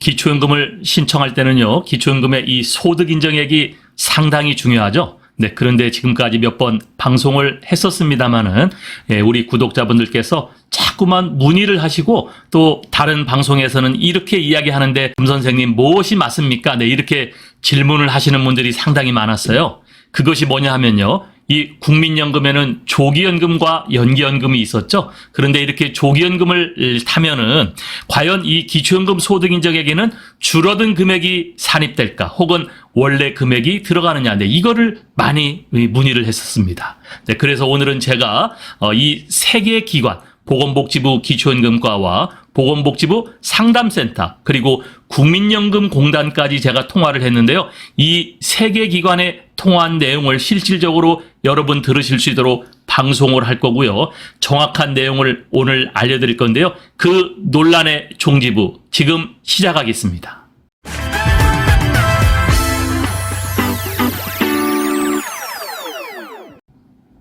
기초연금을 신청할 때는요, 기초연금의 이 소득 인정액이 상당히 중요하죠. 네, 그런데 지금까지 몇 번 방송을 했었습니다마는, 우리 구독자분들께서 자꾸만 문의를 하시고, 또 다른 방송에서는 이렇게 이야기하는데, 금 선생님 무엇이 맞습니까? 네, 이렇게 질문을 하시는 분들이 상당히 많았어요. 그것이 뭐냐 하면요, 이 국민연금에는 조기연금과 연기연금이 있었죠. 그런데 이렇게 조기연금을 타면은 과연 이 기초연금 소득인정액에는 줄어든 금액이 산입될까, 혹은 원래 금액이 들어가느냐, 네, 이거를 많이 문의를 했었습니다. 네, 그래서 오늘은 제가 이 세 개의 기관, 보건복지부 기초연금과와 보건복지부 상담센터, 그리고 국민연금공단까지 제가 통화를 했는데요. 이 세 개 기관의 통화한 내용을 실질적으로 여러분 들으실 수 있도록 방송을 할 거고요. 정확한 내용을 오늘 알려드릴 건데요. 그 논란의 종지부 지금 시작하겠습니다.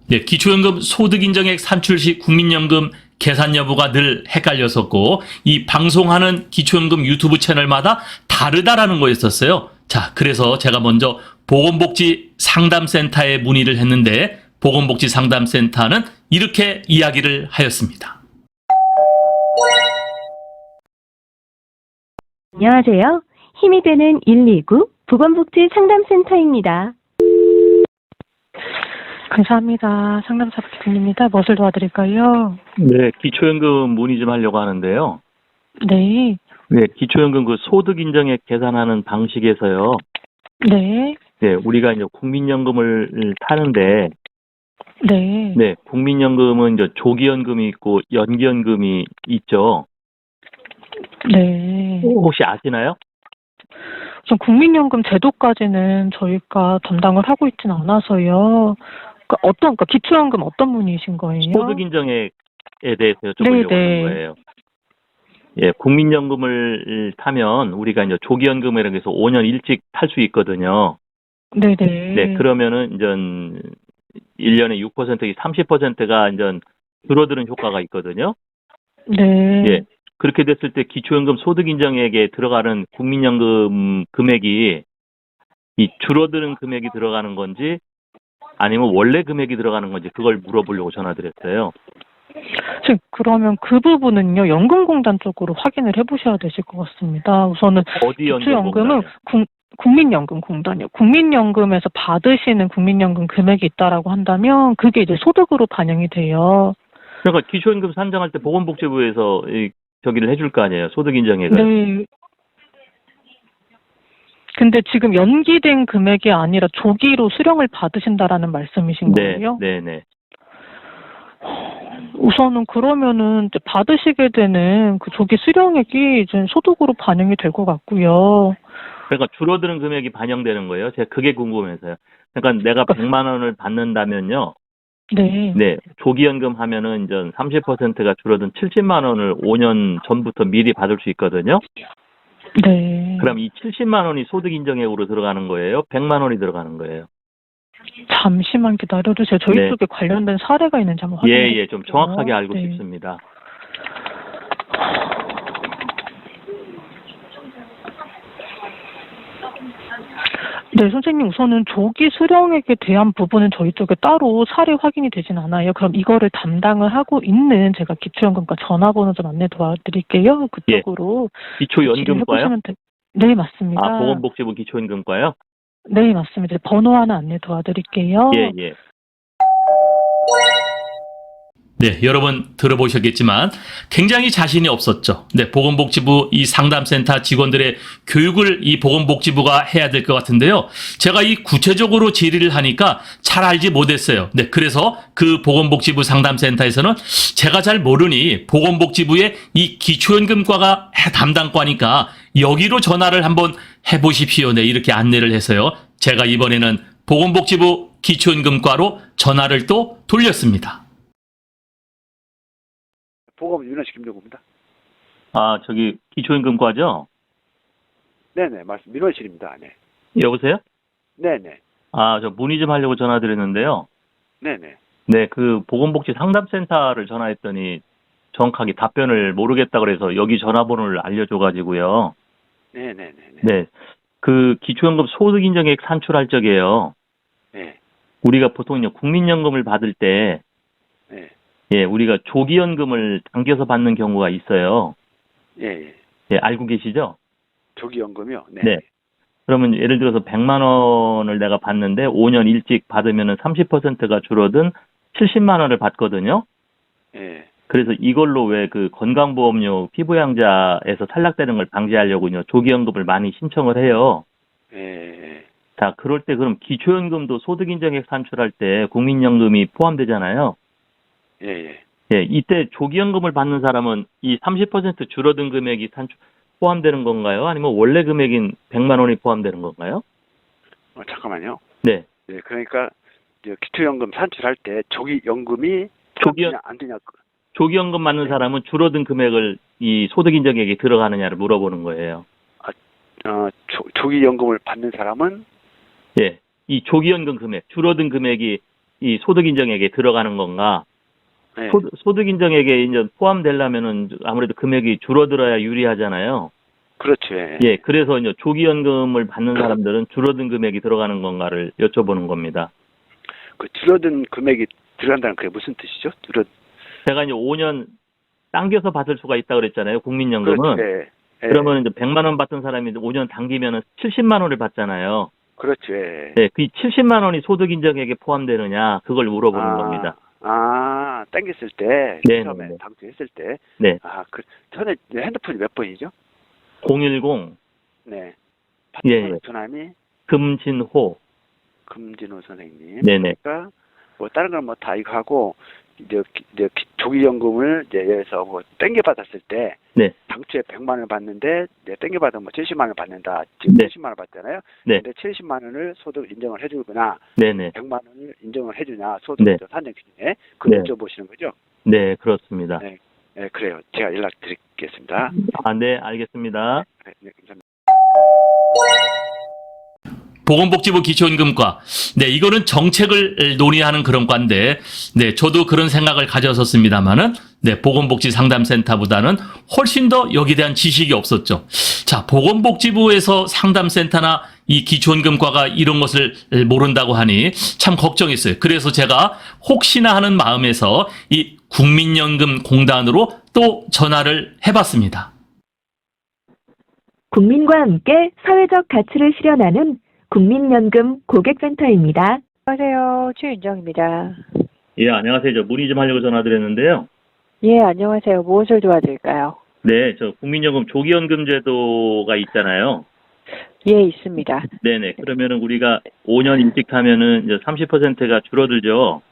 네, 기초연금 소득인정액 산출 시 국민연금 계산 여부가 늘 헷갈렸었고, 이 방송하는 기초연금 유튜브 채널마다 다르다라는 거였었어요. 자, 그래서 제가 먼저 보건복지 상담센터에 문의를 했는데, 보건복지 상담센터는 이렇게 이야기를 하였습니다. 안녕하세요. 힘이 되는 129 보건복지 상담센터입니다. 감사합니다. 상담사 부입니다. 무엇을 도와드릴까요? 네, 기초연금 문의 좀 하려고 하는데요. 네. 네, 기초연금 그 소득인정액 계산하는 방식에서요. 네. 네, 우리가 이제 국민연금을 타는데, 네. 네, 국민연금은 이제 조기연금이 있고 연기연금이 있죠. 네. 혹시 아시나요? 우선 국민연금 제도까지는 저희가 담당을 하고 있지는 않아서요. 그러니까 기초연금 어떤 분이신 거예요? 소득인정액에 대해서 여쭤보려고 하는 거예요. 예, 국민연금을 타면 우리가 이제 조기연금이라고 해서 5년 일찍 탈 수 있거든요. 네네. 네, 그러면은 이제 1년에 6%이 30%가 이제 줄어드는 효과가 있거든요. 네. 예. 그렇게 됐을 때 기초연금 소득인정액에 들어가는 국민연금 금액이 이 줄어드는 금액이 들어가는 건지 아니면 원래 금액이 들어가는 건지 그걸 물어보려고 전화드렸어요. 그러면 그 부분은요, 연금공단 쪽으로 확인을 해보셔야 되실 것 같습니다. 우선은 어디 기초연금은 연금공단이요? 국민연금공단이요. 국민연금에서 받으시는 국민연금 금액이 있다라고 한다면 그게 이제 소득으로 반영이 돼요. 그러니까 기초연금 산정할 때 보건복지부에서 저기를 해줄 거 아니에요. 소득인정액을. 네. 근데 지금 연기된 금액이 아니라 조기로 수령을 받으신다라는 말씀이신 거예요? 네. 우선은 그러면은 이제 받으시게 되는 그 조기 수령액이 이제 소득으로 반영이 될 것 같고요. 그러니까 줄어드는 금액이 반영되는 거예요. 제가 그게 궁금해서요. 그러니까 내가 100만 원을 받는다면요. 네. 네, 조기연금 하면은 이제 30%가 줄어든 70만 원을 5년 전부터 미리 받을 수 있거든요. 네. 그럼 이 70만 원이 소득인정액으로 들어가는 거예요? 100만 원이 들어가는 거예요? 잠시만 기다려주세요. 저희 네. 쪽에 관련된 사례가 있는지 한번 확인해 예, 좀 정확하게 알고 네. 싶습니다. 네, 선생님 우선은 조기 수령액에 대한 부분은 저희 쪽에 따로 사례 확인이 되진 않아요. 그럼 이거를 담당을 하고 있는 제가 기초연금과 전화번호 좀 안내 도와드릴게요. 그쪽으로 기초연금과요? 네, 맞습니다. 아, 보건복지부 기초연금과요? 네, 맞습니다. 번호 하나 안내 도와드릴게요. 예. 네, 여러분 들어보셨겠지만 굉장히 자신이 없었죠. 네, 보건복지부 이 상담센터 직원들의 교육을 이 보건복지부가 해야 될 것 같은데요. 제가 이 구체적으로 질의를 하니까 잘 알지 못했어요. 네, 그래서 그 보건복지부 상담센터에서는 제가 잘 모르니 보건복지부의 이 기초연금과가 담당과니까 여기로 전화를 한번 해보십시오. 네, 이렇게 안내를 해서요. 제가 이번에는 보건복지부 기초연금과로 전화를 또 돌렸습니다. 보건 윤원식 김종구입니다. 아, 저기 기초연금과죠? 네네, 말씀 민원실입니다. 네. 여보세요? 네네. 아, 저 문의 좀 하려고 전화드렸는데요. 네네. 네, 그 보건복지 상담센터를 전화했더니 정확하게 답변을 모르겠다 그래서 여기 전화번호를 알려줘가지고요. 네네네. 네. 그 기초연금 소득인정액 산출할 적에요. 네. 우리가 보통요, 국민연금을 받을 때, 네. 예, 우리가 조기연금을 당겨서 받는 경우가 있어요. 예, 예. 예, 알고 계시죠? 조기연금이요? 네. 네. 그러면 예를 들어서 100만 원을 내가 받는데 5년 일찍 받으면은 30%가 줄어든 70만 원을 받거든요. 예. 그래서 이걸로 왜 그 건강보험료 피부양자에서 탈락되는 걸 방지하려고요. 조기연금을 많이 신청을 해요. 예. 자, 그럴 때 그럼 기초연금도 소득인정액 산출할 때 국민연금이 포함되잖아요. 예, 예. 예, 이때 조기연금을 받는 사람은 이 30% 줄어든 금액이 포함되는 건가요? 아니면 원래 금액인 100만 원이 포함되는 건가요? 잠깐만요. 네. 네, 그러니까 이제 기초연금 산출할 때 조기연금이 조기연- 되냐, 안 되냐. 조기연금 받는 네. 사람은 줄어든 금액을 이 소득인정액에 들어가느냐를 물어보는 거예요. 조기연금을 받는 사람은 예. 이 조기연금 금액, 줄어든 금액이 이 소득인정액에 들어가는 건가? 네. 소득인정액에 이제 포함되려면은 아무래도 금액이 줄어들어야 유리하잖아요. 그렇죠. 예. 예. 그래서 이제 조기연금을 받는 사람들은 줄어든 금액이 들어가는 건가를 여쭤보는 겁니다. 그 줄어든 금액이 들어간다는 그게 무슨 뜻이죠? 제가 이제 5년 당겨서 받을 수가 있다고 그랬잖아요. 국민연금은. 그렇죠. 예. 예. 그러면 이제 100만 원 받던 사람이 5년 당기면은 70만 원을 받잖아요. 그렇죠. 예. 네, 그 70만 원이 소득인정액에 포함되느냐 그걸 물어보는 겁니다. 땡겼을 때, 네, 처음에 네. 당첨했을 때, 네, 전에 핸드폰이 몇 번이죠? 010 네. 예, 전화미 금진호. 금진호 선생님. 네네. 그러니까 뭐 다른 건 뭐 다 이거 하고 이제 조기연금을 이제 예를 들어서 뭐 땡겨 받았을 때 네, 당초에 100만 원을 받는데 이제 땡겨 받으면 뭐 70만 원을 받는다. 지금 네. 70만 원 받잖아요. 네. 근데 70만 원을 소득 인정을 해주거나 네네. 100만 원을 인정을 해주냐 소득 네. 산정 기준에 그걸 네. 여쭤보시는 거죠? 네, 그렇습니다. 네. 네, 그래요. 제가 연락드리겠습니다. 아, 네, 알겠습니다. 네, 네, 감사합니다. 보건복지부 기초연금과, 네, 이거는 정책을 논의하는 그런 과인데, 네, 저도 그런 생각을 가졌었습니다만은, 네, 보건복지상담센터보다는 훨씬 더 여기에 대한 지식이 없었죠. 자, 보건복지부에서 상담센터나 이 기초연금과가 이런 것을 모른다고 하니 참 걱정했어요. 그래서 제가 혹시나 하는 마음에서 이 국민연금공단으로 또 전화를 해봤습니다. 국민과 함께 사회적 가치를 실현하는 국민연금 고객센터입니다. 안녕하세요. 최윤정입니다. 예, 안녕하세요. 저 문의 좀 하려고 전화드렸는데요. 예, 안녕하세요. 무엇을 도와드릴까요? 네, 저 국민연금 조기연금 제도가 있잖아요. 예, 있습니다. 네네. 그러면은 우리가 5년 일찍 하면은 이제 30%가 줄어들죠.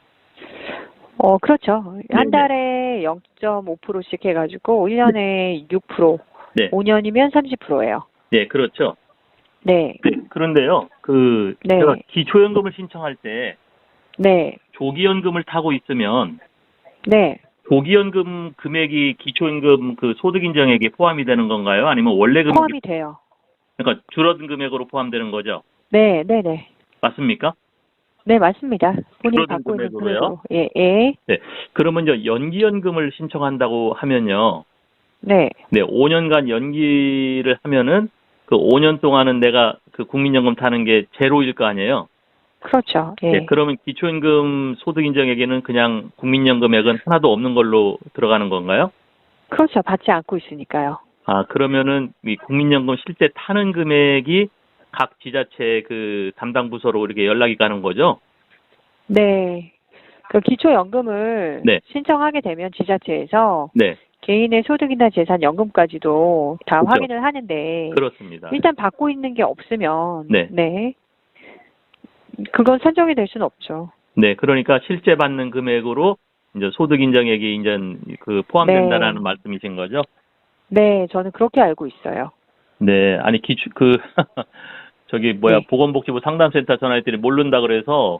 그렇죠. 네네. 한 달에 0.5%씩 해가지고 1년에 6%, 네. 5년이면 30%예요. 네, 그렇죠. 네, 네, 그런데요. 네. 제가 기초연금을 신청할 때 네, 조기연금을 타고 있으면 네. 조기연금 금액이 기초연금 그 소득인정액에 포함이 되는 건가요? 아니면 원래 금액이 포함이 돼요. 그러니까 줄어든 금액으로 포함되는 거죠? 네, 네, 네. 맞습니까? 네, 맞습니다. 본인이 줄어든 받고 있는 금액으로요? 금액으로. 예, 예. 네. 그러면 이제 연기연금을 신청한다고 하면요. 네, 네, 5년간 연기를 하면은 그 5년 동안은 내가 그 국민연금 타는 게 제로일 거 아니에요? 그렇죠. 예. 네, 그러면 기초연금 소득인정액에는 그냥 국민연금액은 하나도 없는 걸로 들어가는 건가요? 그렇죠. 받지 않고 있으니까요. 아, 그러면은 이 국민연금 실제 타는 금액이 각 지자체 그 담당 부서로 이렇게 연락이 가는 거죠? 네. 그 기초연금을 네. 신청하게 되면 지자체에서 네, 개인의 소득이나 재산, 연금까지도 다 그렇죠. 확인을 하는데 그렇습니다. 일단 받고 있는 게 없으면 네. 그건 산정이 될 수는 없죠. 네, 그러니까 실제 받는 금액으로 이제 소득인정액이 이제 그 포함된다라는 네. 말씀이신 거죠? 네, 저는 그렇게 알고 있어요. 네, 아니 저기 네. 보건복지부 상담센터 전화했더니 모른다 그래서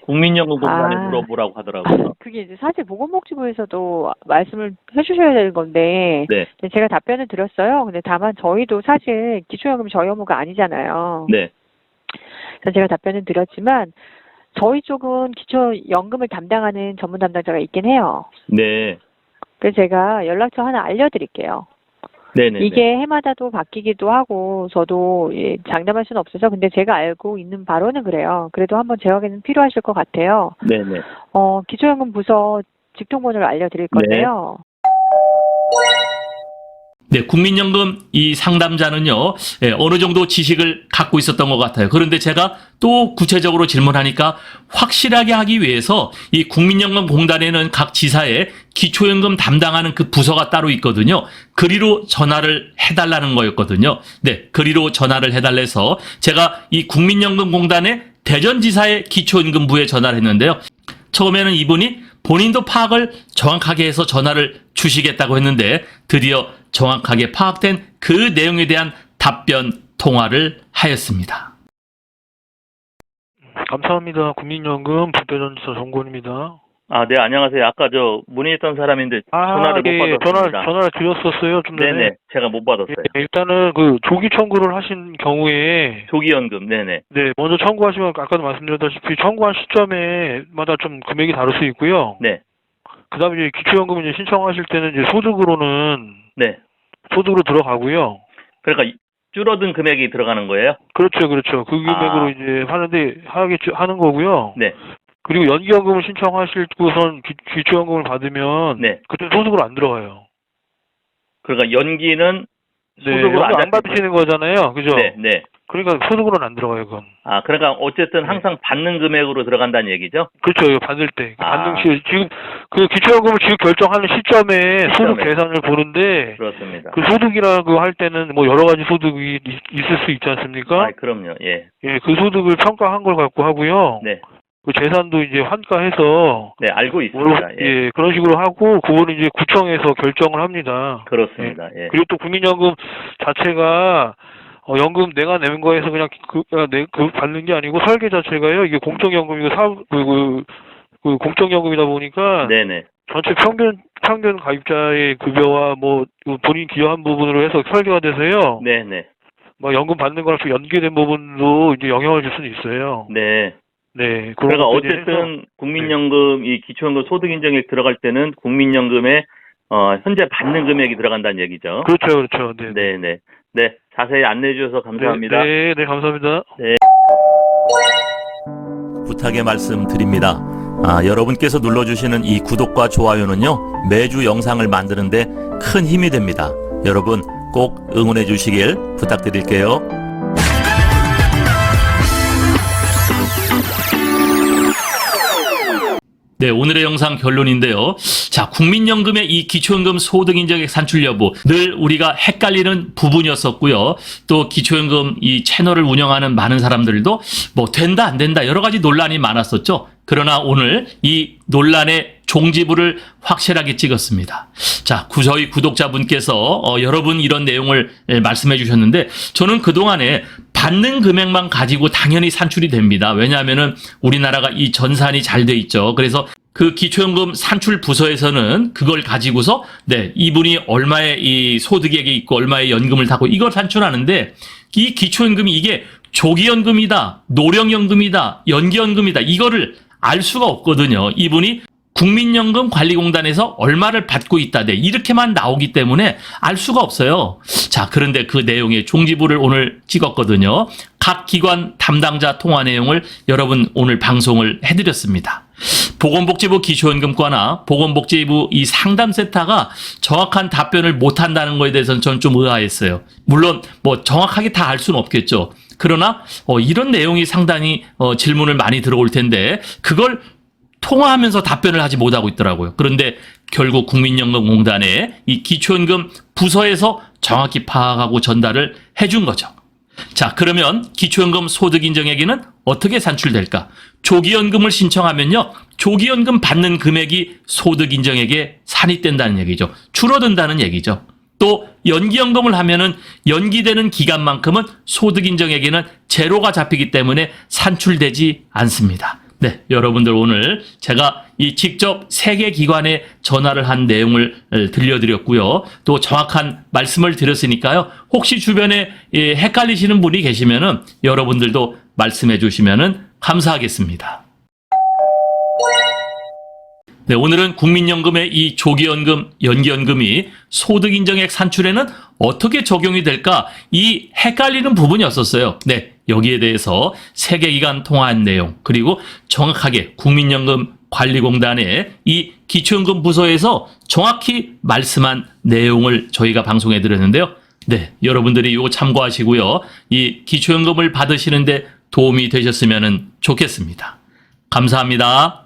국민연금 공단에 아. 물어보라고 하더라고요. 그게 이제 사실 보건복지부에서도 말씀을 해주셔야 되는 건데 네, 제가 답변을 드렸어요. 근데 다만 저희도 사실 기초연금 저희 업무가 아니잖아요. 네, 그래서 제가 답변을 드렸지만 저희 쪽은 기초연금을 담당하는 전문 담당자가 있긴 해요. 네. 그래서 제가 연락처 하나 알려드릴게요. 네네. 이게 해마다 또 바뀌기도 하고 저도 예, 장담할 수는 없어서 근데 제가 알고 있는 바로는 그래요. 그래도 한번 재확인은 필요하실 것 같아요. 네네. 기초연금 부서 직통번호를 알려드릴 건데요. 네, 국민연금 이 상담자는요, 어느 정도 지식을 갖고 있었던 것 같아요. 그런데 제가 또 구체적으로 질문하니까 확실하게 하기 위해서 이 국민연금공단에는 각 지사에 기초연금 담당하는 그 부서가 따로 있거든요. 그리로 전화를 해달라는 거였거든요. 네, 그리로 전화를 해달래서 제가 이 국민연금공단의 대전지사의 기초연금부에 전화를 했는데요. 처음에는 이분이 본인도 파악을 정확하게 해서 전화를 주시겠다고 했는데 드디어 정확하게 파악된 그 내용에 대한 답변 통화를 하였습니다. 감사합니다. 국민연금 부대전지사 정권입니다. 아, 네, 안녕하세요. 아까 문의했던 사람인데 전화를 못 받았습니다. 전화를 드렸었어요. 좀 전에. 네네, 제가 못 받았어요. 일단은 조기 청구를 하신 경우에 조기연금, 네네. 네, 먼저 청구하시면 아까도 말씀드렸다시피 청구한 시점에마다 좀 금액이 다를 수 있고요. 네, 그다음에 이제 기초연금 이제 신청하실 때는 이제 소득으로는 네. 소득으로 들어가고요. 그러니까 줄어든 금액이 들어가는 거예요? 그렇죠. 그 금액으로 이제 하는 거고요. 네, 그리고 연기연금을 신청하시고선 기초연금을 받으면 네. 그때 소득으로 안 들어가요. 그러니까 연기는 네, 소득으로 연금 안 잡히고. 받으시는 거잖아요. 그죠? 네, 네. 그러니까 소득으로는 안 들어가요, 그건. 아, 그러니까 어쨌든 항상 받는 금액으로 들어간다는 얘기죠? 그렇죠. 이거 받을 때. 아. 받는 지금 그 기초연금을 지급 결정하는 시점에 소득 계산을 보는데 그렇습니다. 그 소득이라고 할 때는 뭐 여러 가지 소득이 있을 수 있지 않습니까? 아, 그럼요. 예. 예, 그 소득을 평가한 걸 갖고 하고요. 네. 그 재산도 이제 환가해서 네, 알고 있습니다. 예. 예, 그런 식으로 하고 그거는 이제 구청에서 결정을 합니다. 그렇습니다. 예. 그리고 또 국민연금 자체가 연금 내가 내는 거에서 그냥 받는 게 아니고 설계 자체가요. 이게 공적연금이고 그 공적연금이다 보니까 네네. 전체 평균 가입자의 급여와 뭐 본인 기여한 부분으로 해서 설계가 돼서요. 네네. 뭐 연금 받는 거랑 좀 연계된 부분도 이제 영향을 줄 수는 있어요. 네. 네. 그러니까 것도 이제 해서 어쨌든 국민연금 이 기초연금 소득인정액 들어갈 때는 국민연금에 현재 받는 금액이 들어간다는 얘기죠. 그렇죠. 네. 네네. 네. 자세히 안내해 주셔서 감사합니다. 네, 감사합니다. 부탁의 말씀 드립니다. 여러분께서 눌러주시는 이 구독과 좋아요는요, 매주 영상을 만드는데 큰 힘이 됩니다. 여러분 꼭 응원해 주시길 부탁드릴게요. 네, 오늘의 영상 결론인데요. 자, 국민연금의 이 기초연금 소득인정액 산출 여부, 늘 우리가 헷갈리는 부분이었었고요. 또 기초연금 이 채널을 운영하는 많은 사람들도 뭐 된다 안 된다 여러 가지 논란이 많았었죠. 그러나 오늘 이 논란의 종지부를 확실하게 찍었습니다. 자, 저희 구독자분께서 여러분 이런 내용을 말씀해 주셨는데 저는 그동안에 받는 금액만 가지고 당연히 산출이 됩니다. 왜냐하면은 우리나라가 이 전산이 잘 돼 있죠. 그래서 그 기초연금 산출 부서에서는 그걸 가지고서 네, 이분이 얼마의 이 소득액이 있고 얼마의 연금을 타고 이걸 산출하는데 이 기초연금이 이게 조기연금이다, 노령연금이다, 연기연금이다 이거를 알 수가 없거든요. 이분이 국민연금관리공단에서 얼마를 받고 있다. 네, 이렇게만 나오기 때문에 알 수가 없어요. 자, 그런데 그 내용의 종지부를 오늘 찍었거든요. 각 기관 담당자 통화 내용을 여러분 오늘 방송을 해드렸습니다. 보건복지부 기초연금과나 보건복지부 이 상담센터가 정확한 답변을 못한다는 거에 대해서는 저는 좀 의아했어요. 물론 뭐 정확하게 다 알 수는 없겠죠. 그러나 이런 내용이 상당히 질문을 많이 들어올 텐데 그걸 통화하면서 답변을 하지 못하고 있더라고요. 그런데 결국 국민연금공단에 이 기초연금 부서에서 정확히 파악하고 전달을 해준 거죠. 자, 그러면 기초연금 소득인정액에는 어떻게 산출될까? 조기연금을 신청하면요. 조기연금 받는 금액이 소득인정액에 산입된다는 얘기죠. 줄어든다는 얘기죠. 또 연기연금을 하면은 연기되는 기간만큼은 소득인정액에는 제로가 잡히기 때문에 산출되지 않습니다. 네, 여러분들 오늘 제가 이 직접 3개 기관에 전화를 한 내용을 들려드렸고요. 또 정확한 말씀을 드렸으니까요. 혹시 주변에 헷갈리시는 분이 계시면은 여러분들도 말씀해 주시면은 감사하겠습니다. 네, 오늘은 국민연금의 이 조기연금, 연기연금이 소득인정액 산출에는 어떻게 적용이 될까? 이 헷갈리는 부분이었었어요. 네, 여기에 대해서 세계기관 통화한 내용, 그리고 정확하게 국민연금 관리공단의 이 기초연금 부서에서 정확히 말씀한 내용을 저희가 방송해 드렸는데요. 네, 여러분들이 이거 참고하시고요. 이 기초연금을 받으시는데 도움이 되셨으면 좋겠습니다. 감사합니다.